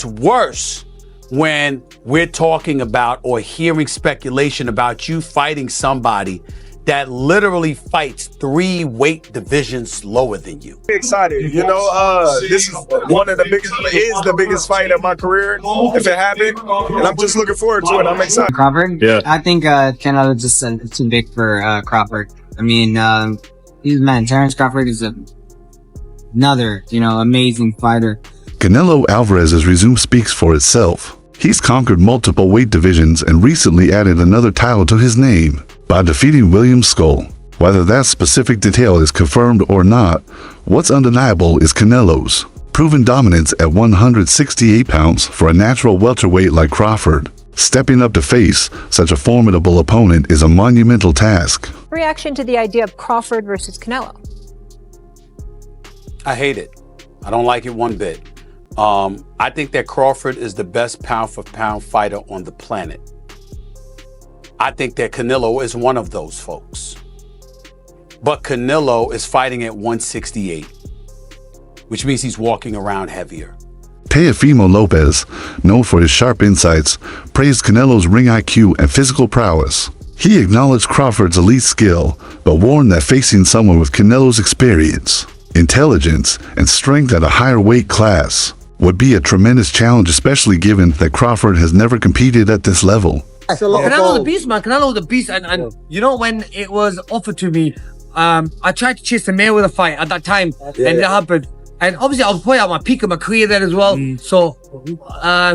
gets worse when we're talking about or hearing speculation about you fighting somebody that literally fights 3 weight divisions lower than you. Excited, you know. This is the biggest fight of my career if it happened, and I'm just looking forward to it. I'm excited. Crawford? Yeah. I think Canelo just too big for Crawford. I mean, Terence Crawford is another, amazing fighter. Canelo Alvarez's resume speaks for itself. He's conquered multiple weight divisions and recently added another title to his name by defeating William Skull. Whether that specific detail is confirmed or not, what's undeniable is Canelo's proven dominance at 168 pounds for a natural welterweight like Crawford. Stepping up to face such a formidable opponent is a monumental task. Reaction to the idea of Crawford versus Canelo? I hate it. I don't like it one bit. I think that Crawford is the best pound-for-pound fighter on the planet. I think that Canelo is one of those folks. But Canelo is fighting at 168, which means he's walking around heavier. Teofimo Lopez, known for his sharp insights, praised Canelo's ring IQ and physical prowess. He acknowledged Crawford's elite skill, but warned that facing someone with Canelo's experience, intelligence, and strength at a higher weight class would be a tremendous challenge, especially given that Crawford has never competed at this level. Canelo's a beast, man. Canelo's a beast. And you know, when it was offered to me, I tried to chase the Mayweather fight at that time, and it happened. And obviously, I was probably at my peak of my career there as well. So,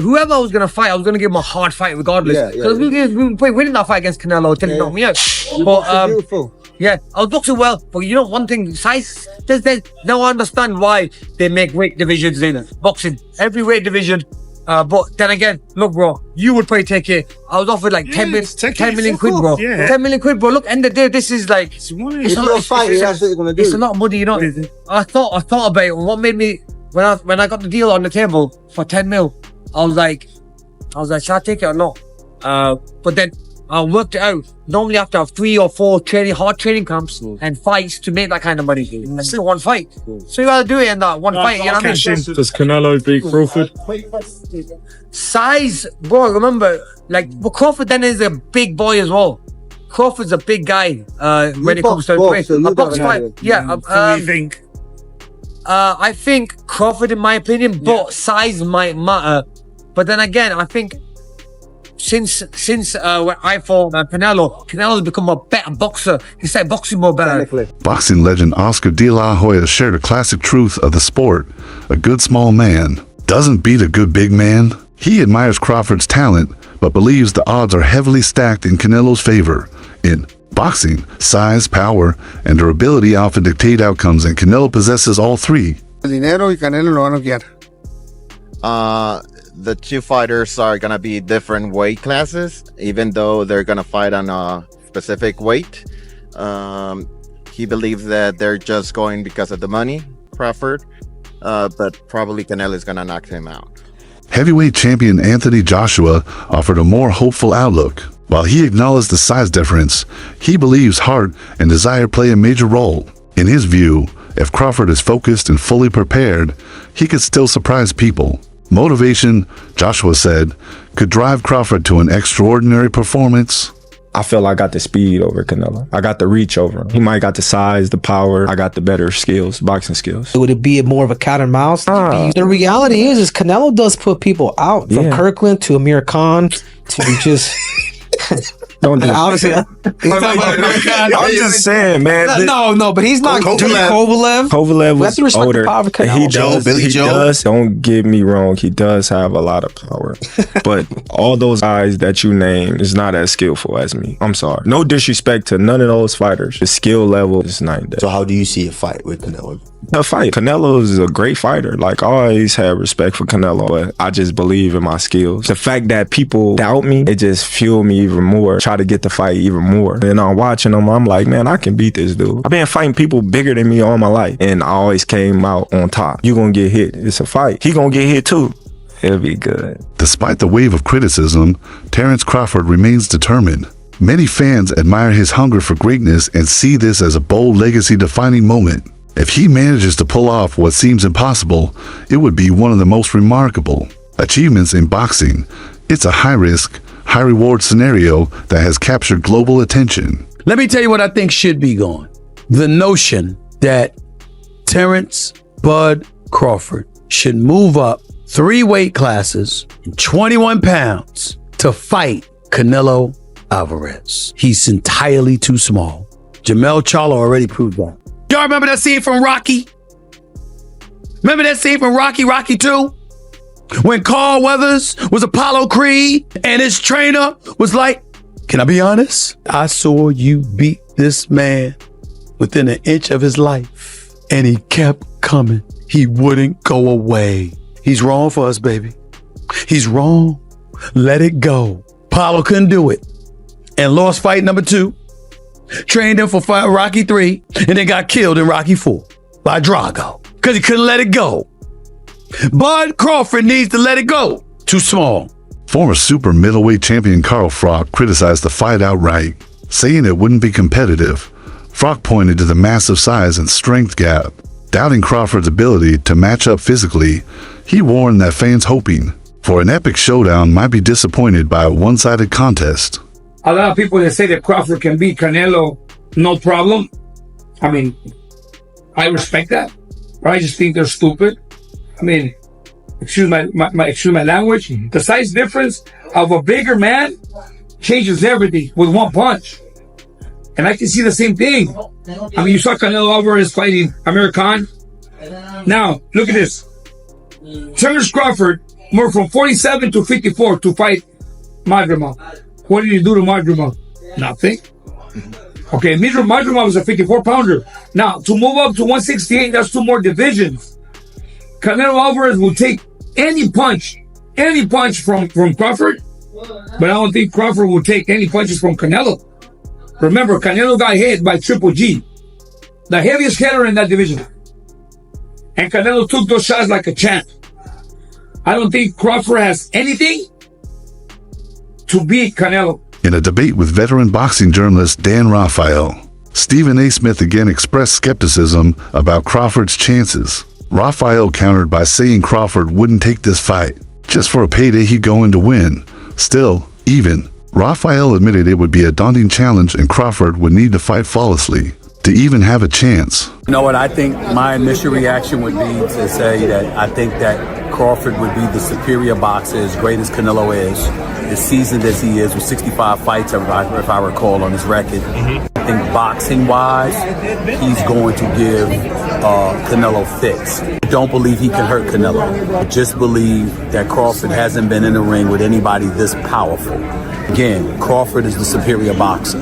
whoever I was going to fight, I was going to give him a hard fight regardless. Because we were winning that fight against Canelo until he knocked me out. But, Beautiful. yeah, I was boxing well. But you know, one thing, size, now I understand why they make weight divisions in boxing. Every weight division. But then again, look, bro, you would probably take it. I was offered like 10 million quid, bro. Yeah. 10 million quid, bro. Look, end of the day, this is like, it's a lot of money, you know. I thought about it. What made me, when I got the deal on the table for 10 mil, I was like, should I take it or not? But then I worked it out. Normally, I have to have 3 or 4 hard training camps and fights to make that kind of money. It's still one fight. So you gotta do it in that one fight, you know what I mean? Does Canelo beat Crawford? Size, bro, remember, but Crawford then is a big boy as well. Crawford's a big guy when it comes to weight. A box fight, I think Crawford, in my opinion, but size might matter. But then again, I think since when I fought Canelo's become a better boxer. He started boxing more better. Boxing legend Oscar De La Hoya shared a classic truth of the sport. A good small man doesn't beat a good big man. He admires Crawford's talent, but believes the odds are heavily stacked in Canelo's favor. In boxing, size, power, and durability often dictate outcomes, and Canelo possesses all three. Dinero y Canelo lo van a noquear. The two fighters are gonna be different weight classes, even though they're gonna fight on a specific weight. He believes that they're just going because of the money, Crawford, but probably Canelo is gonna knock him out. Heavyweight champion Anthony Joshua offered a more hopeful outlook. While he acknowledged the size difference, he believes heart and desire play a major role. In his view, if Crawford is focused and fully prepared, he could still surprise people. Motivation, Joshua said, could drive Crawford to an extraordinary performance. I feel I got the speed over Canelo. I got the reach over him. He might got the size, the power. I got the better skills, boxing skills. Would it be more of a cat and mouse? The reality is Canelo does put people out. From Kirkland to Amir Khan to just... Don't do honestly, I'm just saying, man. No, but he's not Kovalev. Kovalev was older. He does. Don't get me wrong. He does have a lot of power, but all those guys that you named is not as skillful as me. I'm sorry. No disrespect to none of those fighters. The skill level is night and day. So how do you see a fight with Canelo? A fight. Canelo is a great fighter. Like, I always had respect for Canelo, but I just believe in my skills. The fact that people doubt me, it just fueled me even more. Try to get the fight even more. And I'm watching them, I'm like, man, I can beat this dude. I've been fighting people bigger than me all my life, and I always came out on top. You gonna get hit. It's a fight. He gonna get hit too. It'll be good. Despite the wave of criticism, Terence Crawford remains determined. Many fans admire his hunger for greatness and see this as a bold legacy-defining moment. If he manages to pull off what seems impossible, it would be one of the most remarkable. achievements in boxing. It's a high-risk, high-reward scenario that has captured global attention. Let me tell you what I think should be gone. The notion that Terence Bud Crawford should move up 3 weight classes and 21 pounds to fight Canelo Alvarez. He's entirely too small. Jamel Charlo already proved that. Y'all remember that scene from Rocky? Remember that scene from Rocky 2? When Carl Weathers was Apollo Creed and his trainer was like, can I be honest? I saw you beat this man within an inch of his life and he kept coming. He wouldn't go away. He's wrong for us, baby. He's wrong. Let it go. Apollo couldn't do it and lost fight number 2. Trained him for Rocky 3 and then got killed in Rocky 4 by Drago because he couldn't let it go. Bud Crawford needs to let it go. Too small. Former super middleweight champion Carl Froch criticized the fight outright, saying it wouldn't be competitive. Froch pointed to the massive size and strength gap. Doubting Crawford's ability to match up physically, he warned that fans hoping for an epic showdown might be disappointed by a one-sided contest. A lot of people that say that Crawford can beat Canelo, no problem. I mean, I respect that, but I just think they're stupid. I mean, excuse my language. The size difference of a bigger man changes everything with one punch. And I can see the same thing. I mean, you saw Canelo Alvarez fighting Amir Khan. Now, look at this. Terence Crawford moved from 47 to 54 to fight Madrimov. What did he do to Madrimov? Nothing. Okay, Madrimov was a 54-pounder. Now, to move up to 168, that's 2 more divisions. Canelo Alvarez will take any punch from Crawford, but I don't think Crawford will take any punches from Canelo. Remember, Canelo got hit by Triple G, the heaviest hitter in that division. And Canelo took those shots like a champ. I don't think Crawford has anything to beat Canelo. In a debate with veteran boxing journalist Dan Raphael, Stephen A. Smith again expressed skepticism about Crawford's chances. Raphael countered by saying Crawford wouldn't take this fight. Just for a payday he'd go in to win. Still, even, Raphael admitted it would be a daunting challenge and Crawford would need to fight flawlessly to even have a chance. You know what? I think my initial reaction would be to say that I think that Crawford would be the superior boxer, as great as Canelo is, as seasoned as he is, with 65 fights, if I recall, on his record. I think boxing-wise, he's going to give Canelo fits. I don't believe he can hurt Canelo. I just believe that Crawford hasn't been in the ring with anybody this powerful. Again, Crawford is the superior boxer.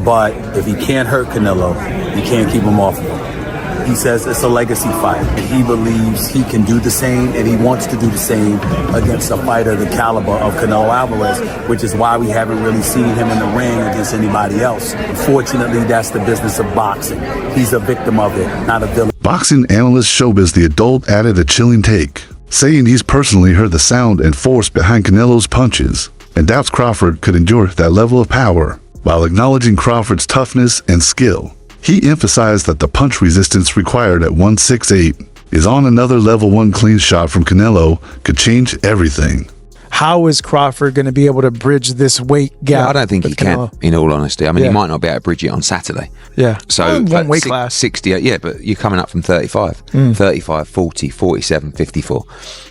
But if he can't hurt Canelo, he can't keep him off of him. He says it's a legacy fight. And he believes he can do the same, and he wants to do the same against a fighter the caliber of Canelo Alvarez, which is why we haven't really seen him in the ring against anybody else. Unfortunately, that's the business of boxing. He's a victim of it, not a villain. Boxing analyst Showbiz the Adult added a chilling take, saying he's personally heard the sound and force behind Canelo's punches, and doubts Crawford could endure that level of power. While acknowledging Crawford's toughness and skill, he emphasized that the punch resistance required at 168 is on another level. One clean shot from Canelo could change everything. How is Crawford going to be able to bridge this weight gap? Yeah, I don't think he can, in all honesty. I mean, he might not be able to bridge it on Saturday. Yeah. So, one weight class. 68, yeah, but you're coming up from 35, 35, 40, 47, 54.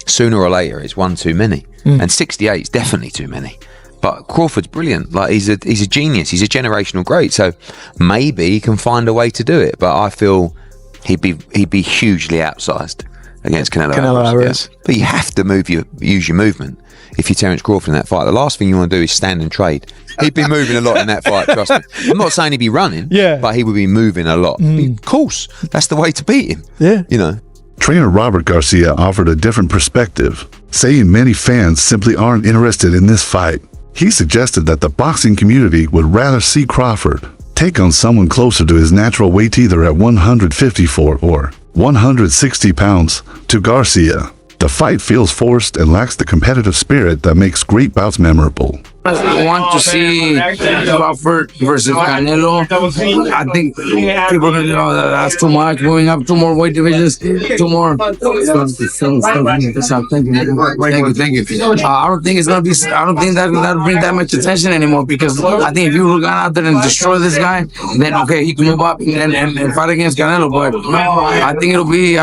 Sooner or later, it's one too many. And 68 is definitely too many. But Crawford's brilliant. Like, he's a genius. He's a generational great. So maybe he can find a way to do it. But I feel he'd be hugely outsized against Canelo Alvarez. Yeah. But you have to use your movement if you're Terence Crawford in that fight. The last thing you want to do is stand and trade. He'd be moving a lot in that fight, trust me. I'm not saying he'd be running, but he would be moving a lot. Of course, that's the way to beat him. Yeah. You know. Trainer Robert Garcia offered a different perspective, saying many fans simply aren't interested in this fight. He suggested that the boxing community would rather see Crawford take on someone closer to his natural weight, either at 154 or 160 pounds. To Garcia, the fight feels forced and lacks the competitive spirit that makes great bouts memorable. I want to see Crawford versus Canelo. I think people are going to know that that's too much. Moving up 2 more weight divisions, 2 more. Thank you. I don't think it's going to be. I don't think that'll bring that much attention anymore, because I think if you look out there and destroy this guy, then okay, he can move up and fight against Canelo. But I think it'll be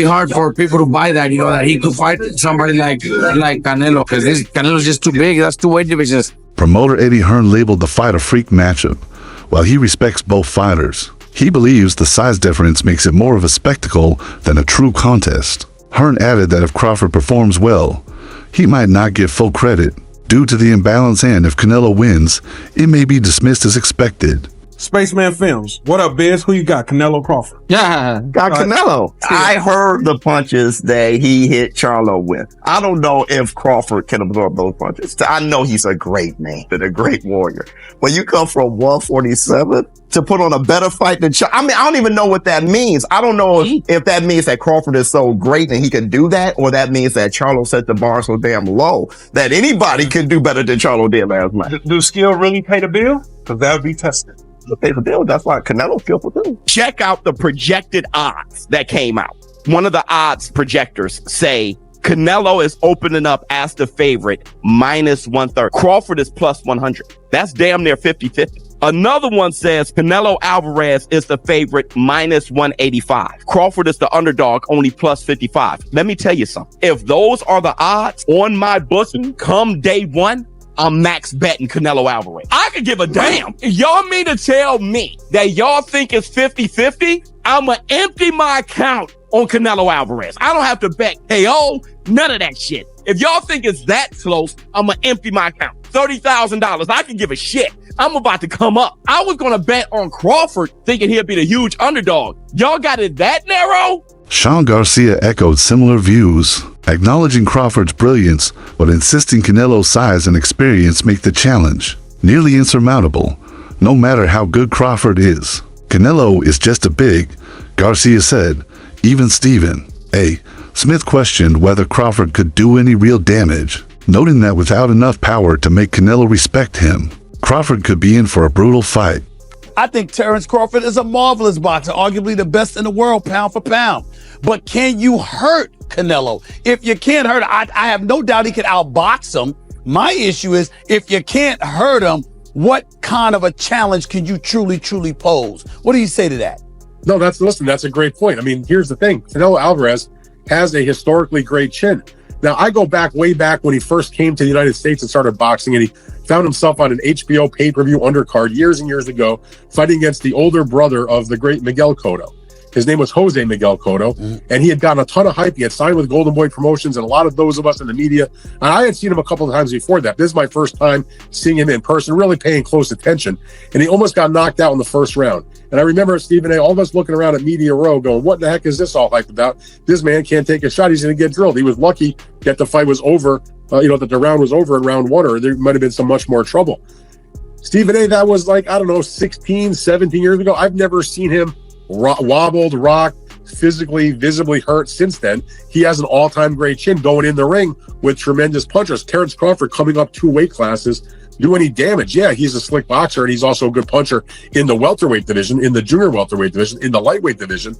hard for people to buy that. You know, that he could fight somebody like Canelo, because this Canelo's just too big. That's 2 weight divisions. Promoter Eddie Hearn labeled the fight a freak matchup. While he respects both fighters, he believes the size difference makes it more of a spectacle than a true contest. Hearn added that if Crawford performs well, he might not get full credit due to the imbalance, and if Canelo wins, it may be dismissed as expected. Spaceman Films. What up, Biz? Who you got? Canelo Crawford? Yeah, got Canelo. I heard the punches that he hit Charlo with. I don't know if Crawford can absorb those punches. I know he's a great man and a great warrior. When you come from 147 to put on a better fight than Charlo, I mean, I don't even know what that means. I don't know if that means that Crawford is so great and he can do that, or that means that Charlo set the bar so damn low that anybody can do better than Charlo did last night. Do skill really pay the bill? Because that would be tested. Pay the bill. That's why Canelo skillful too. Check out the projected odds that came out. One of the odds projectors say Canelo is opening up as the favorite -130. Crawford is +100. That's damn near 50-50. Another one says Canelo Alvarez is the favorite -185. Crawford is the underdog, only +55. Let me tell you something. If those are the odds on my booking come day one, I'm max betting Canelo Alvarez. I could give a damn. If y'all mean to tell me that y'all think it's 50-50, I'ma empty my account on Canelo Alvarez. I don't have to bet KO, none of that shit. If y'all think it's that close, I'ma empty my account. $30,000, I can give a shit. I'm about to come up. I was gonna bet on Crawford thinking he'd be the huge underdog. Y'all got it that narrow? Sean Garcia echoed similar views, acknowledging Crawford's brilliance, but insisting Canelo's size and experience make the challenge nearly insurmountable, no matter how good Crawford is. Canelo is just a big, Garcia said. Even Stephen A. Smith questioned whether Crawford could do any real damage, noting that without enough power to make Canelo respect him, Crawford could be in for a brutal fight. I think Terence Crawford is a marvelous boxer, arguably the best in the world, pound for pound. But can you hurt Canelo? If you can't hurt him, I have no doubt he could outbox him. My issue is, if you can't hurt him, what kind of a challenge can you truly pose? What do you say to that? No, that's a great point. I mean, here's the thing. Canelo Alvarez has a historically great chin. Now, I go way back when he first came to the United States and started boxing, and he found himself on an HBO pay-per-view undercard years and years ago, fighting against the older brother of the great Miguel Cotto. His name was Jose Miguel Cotto, and he had gotten a ton of hype. He had signed with Golden Boy Promotions, and a lot of those of us in the media, and I had seen him a couple of times before that. This is my first time seeing him in person, really paying close attention, and he almost got knocked out in the first round. And I remember Stephen A., all of us looking around at Media Row going, what the heck is this all hype about? This man can't take a shot. He's going to get drilled. He was lucky that the fight was over, that the round was over in round one, or there might have been some much more trouble. Stephen A., that was 16, 17 years ago. I've never seen him wobbled, rocked, physically, visibly hurt since then. He has an all-time great chin going in the ring with tremendous punchers. Terence Crawford coming up 2 weight classes, do any damage? Yeah, he's a slick boxer, and he's also a good puncher in the welterweight division, in the junior welterweight division, in the lightweight division.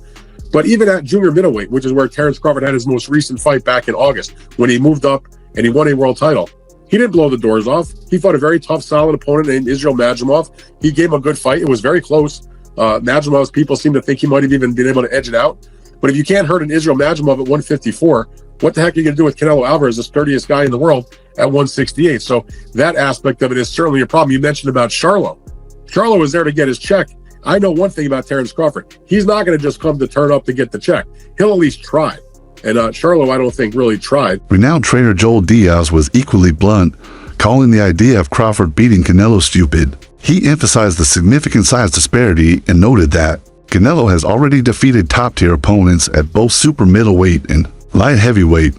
But even at junior middleweight, which is where Terence Crawford had his most recent fight back in August, when he moved up and he won a world title, he didn't blow the doors off. He fought a very tough, solid opponent named Israel Madrimov. He gave him a good fight. It was very close. Madrimov's people seem to think he might have even been able to edge it out. But if you can't hurt an Israel Madrimov at 154, what the heck are you going to do with Canelo Alvarez, the sturdiest guy in the world, at 168? So that aspect of it is certainly a problem. You mentioned about Charlo. Charlo was there to get his check. I know one thing about Terence Crawford. He's not going to just come to turn up to get the check. He'll at least try. And Charlo, I don't think, really tried. Renowned trainer Joel Diaz was equally blunt, calling the idea of Crawford beating Canelo stupid. He emphasized the significant size disparity and noted that Canelo has already defeated top-tier opponents at both super middleweight and light heavyweight.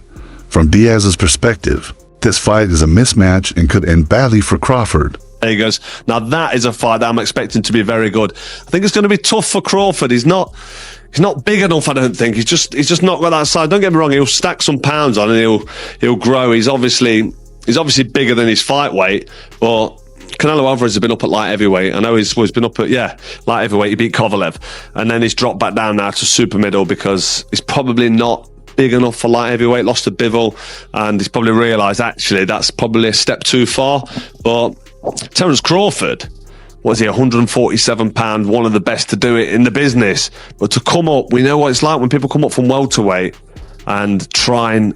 From Diaz's perspective, this fight is a mismatch and could end badly for Crawford. There he goes. Now that is a fight that I'm expecting to be very good. I think it's going to be tough for Crawford. He's not big enough, I don't think. He's just not got that size. Don't get me wrong, he'll stack some pounds on and he'll grow. He's obviously He's obviously bigger than his fight weight, but Canelo Alvarez has been up at light heavyweight. I know he's been up at, light heavyweight. He beat Kovalev. And then he's dropped back down now to super middle because he's probably not big enough for light heavyweight, lost to Bivol, and he's probably realised, actually, that's probably a step too far. But Terence Crawford, what is he, 147 pound, one of the best to do it in the business. But to come up, we know what it's like when people come up from welterweight and try and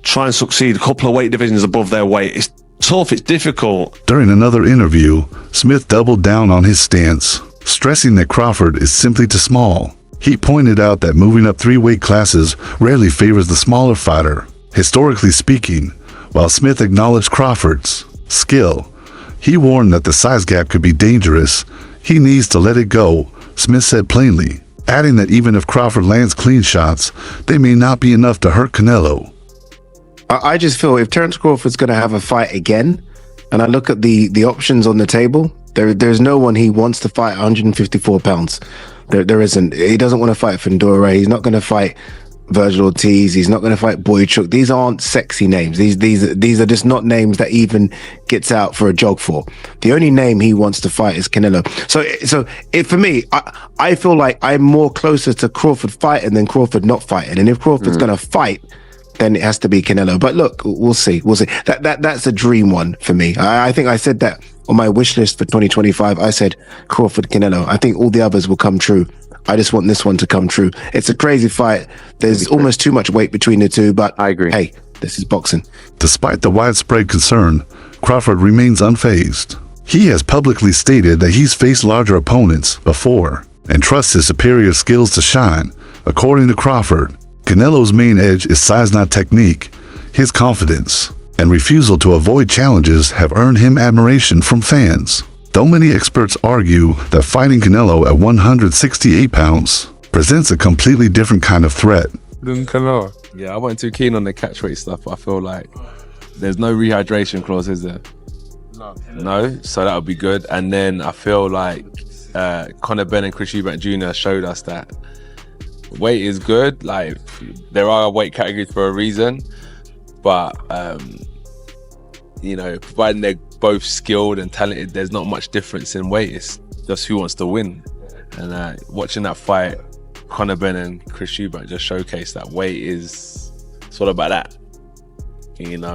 succeed a couple of weight divisions above their weight. It's tough, it's difficult. During another interview, Smith doubled down on his stance, stressing that Crawford is simply too small. He pointed out that moving up 3 weight classes rarely favors the smaller fighter. Historically speaking, while Smith acknowledged Crawford's skill, he warned that the size gap could be dangerous. He needs to let it go, Smith said plainly, adding that even if Crawford lands clean shots, they may not be enough to hurt Canelo. I just feel if Terence Crawford's going to have a fight again, and I look at the options on the table, there's no one he wants to fight 154 pounds. There isn't. He doesn't want to fight Fundora. He's not going to fight Virgil Ortiz. He's not going to fight Boychuk. These aren't sexy names. These are just not names that even gets out for a jog for. The only name he wants to fight is Canelo. So for me, I feel like I'm more closer to Crawford fighting than Crawford not fighting. And if Crawford's going to fight, then it has to be Canelo. But look, we'll see. That's a dream one for me. I think I said that on my wish list for 2025. I said Crawford, Canelo. I think all the others will come true. I just want this one to come true. It's a crazy fight. There's almost too much weight between the two, but I agree. Hey, this is boxing. Despite the widespread concern, Crawford remains unfazed. He has publicly stated that he's faced larger opponents before and trusts his superior skills to shine. According to Crawford, Canelo's main edge is size, not technique. His confidence and refusal to avoid challenges have earned him admiration from fans. Though many experts argue that fighting Canelo at 168 pounds presents a completely different kind of threat. Canelo. Yeah, I wasn't too keen on the catchweight stuff. I feel like there's no rehydration clause, is there? No, so that would be good. And then I feel like Conor Benn and Chris Eubank Jr. showed us that weight is good. Like, there are weight categories for a reason, but providing they're both skilled and talented, there's not much difference in weight. It's just who wants to win. And watching that fight, Conor Benn and Chris Eubank just showcased that weight is sort of about that.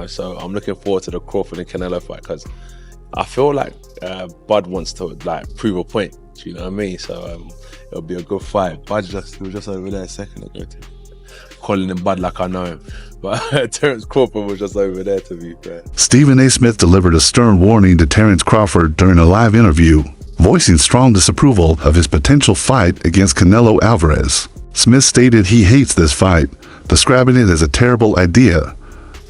So I'm looking forward to the Crawford and Canelo fight because I feel like Bud wants to prove a point. Do you know what I mean? So it'll be a good fight. Bud was just over there a second ago, calling him Bud like I know him. But Terence Crawford was just over there, to be fair. Stephen A. Smith delivered a stern warning to Terence Crawford during a live interview, voicing strong disapproval of his potential fight against Canelo Alvarez. Smith stated he hates this fight, describing it as a terrible idea.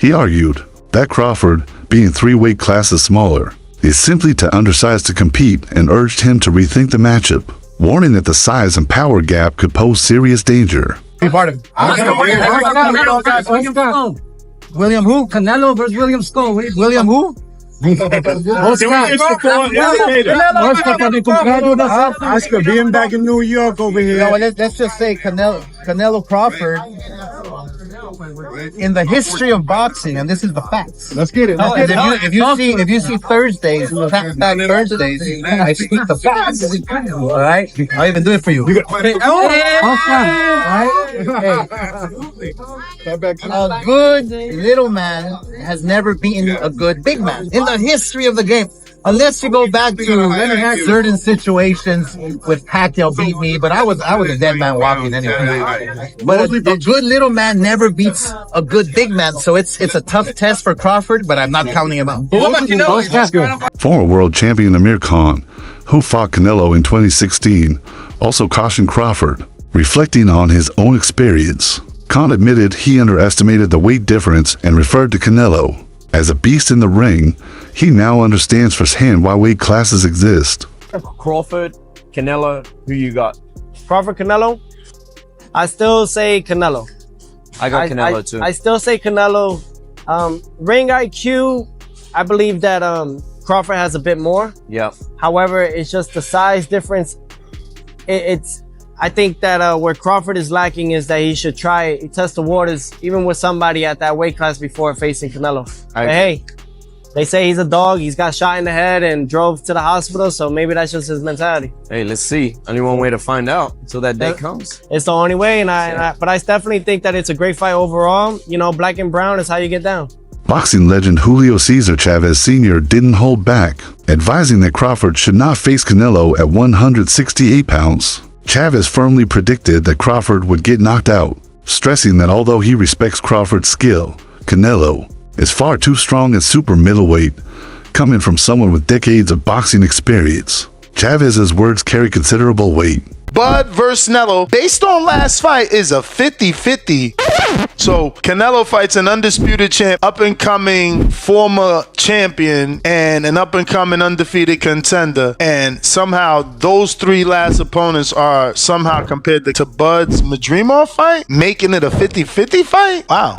He argued that Crawford, being 3 weight classes smaller, is simply too undersized to compete and urged him to rethink the matchup, warning that the size and power gap could pose serious danger. Part of William who? Canelo versus William Skull. William who? Oscar, being back in New York over here. No, let's just say Canelo Crawford, in the history of boxing, and this is the facts. Let's get it. If you see Thursdays, Fact Thursdays, I speak the facts. All right, I'll even do it for you. A good little man has never beaten a good big man in the history of the game. Unless you go back to certain situations with Pacquiao beat me, but I was a dead man walking anyway. But a good little man never beats a good big man, so it's a tough test for Crawford, but I'm not counting him out. Former world champion Amir Khan, who fought Canelo in 2016, also cautioned Crawford, reflecting on his own experience. Khan admitted he underestimated the weight difference and referred to Canelo as a beast in the ring. He now understands firsthand why weight classes exist. Crawford, Canelo, who you got? Crawford, Canelo? I still say Canelo. I got Canelo too. I still say Canelo. Ring IQ, I believe that Crawford has a bit more. Yep. However, it's just the size difference. I think that where Crawford is lacking is that he should test the waters even with somebody at that weight class before facing Canelo. But hey, They say he's a dog. He's got shot in the head and drove to the hospital. So maybe that's just his mentality. Hey, let's see. Only one way to find out until that day comes. It's the only way, but I definitely think that it's a great fight overall. You know, black and brown is how you get down. Boxing legend Julio Cesar Chavez Sr. didn't hold back, advising that Crawford should not face Canelo at 168 pounds. Chavez firmly predicted that Crawford would get knocked out, stressing that although he respects Crawford's skill, Canelo is far too strong at super middleweight, coming from someone with decades of boxing experience. Chavez's words carry considerable weight. Bud versus Canelo, based on last fight, is a 50-50. So Canelo fights an undisputed champ, up-and-coming former champion, and an up-and-coming undefeated contender. And somehow those three last opponents are somehow compared to Bud's Madrimov fight, making it a 50-50 fight? Wow.